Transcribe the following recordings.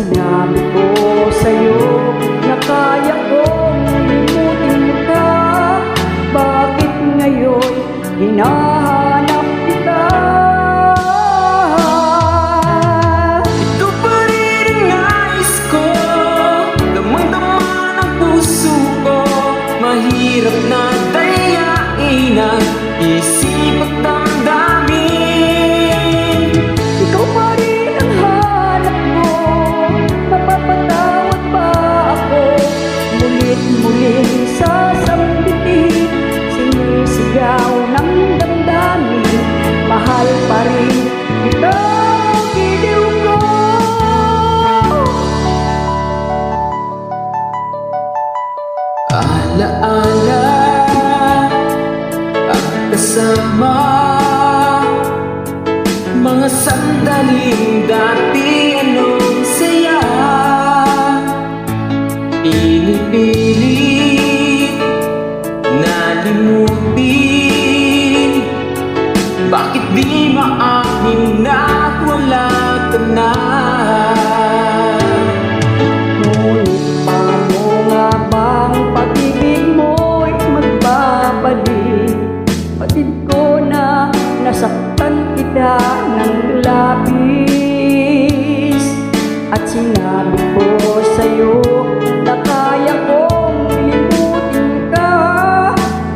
sinabi ko sa'yo na kaya kong limutin ka. Bakit ngayon hinahanap kita? Ito pa rin ang nais ko, damang-dama ng puso ko. Mahirap na dayain ang isip at damdamin. Ikaw pa rin ang hanap ko, mapapatawad ba ako? Mulit-muling sasambitin, sinisigaw ng damdamin. Mahal pa rin kita, giliw ko. Alaala at kasama mga sandaling dati anong saya. Pinipilit na limutin, bakit di maamin na wala ka na? Ngunit paano nga bang pag-ibig mo'y magbabalik? Batid ko na nasaktan kita ng labis, at sinabi ko sa'yo na kaya kong limutin ka.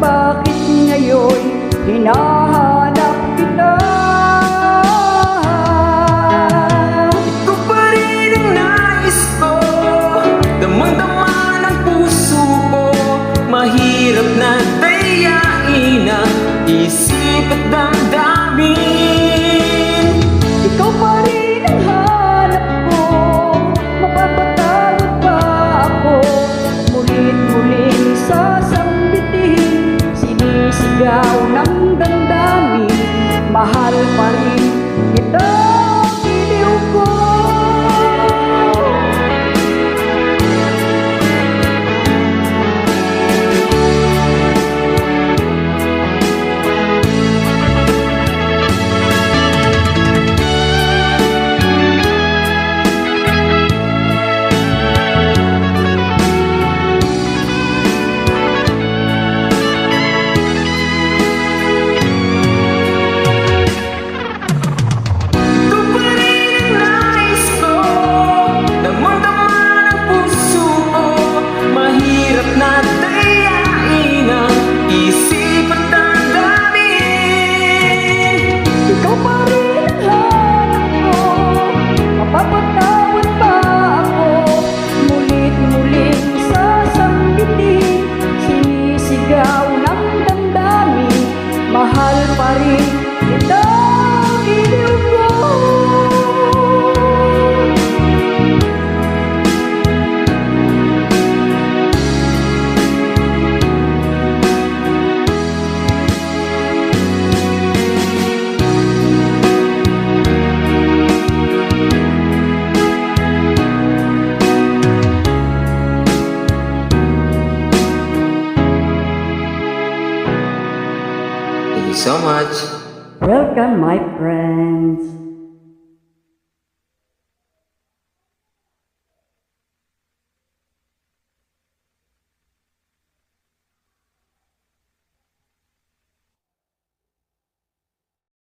Bakit ngayon hinahanap kita? Ito pa rin ang nais ko, damang-dama ng puso ko. Mahirap na dayain ang isip at damdamin. Ikaw pa rin ang hanap ko, mapapatawad ba ako? Mulit-muling sasambitin, sinisigaw ng damdamin. Mahal pa rin kita, giliw ko. Ikaw pa rin ang hanap ko, mapapatawad ba ako? Mulit-muling sasambitin, sinisigaw ng damdamin. Mahal pa rin kita, giliw ko. Thank you so much. Welcome, my friends.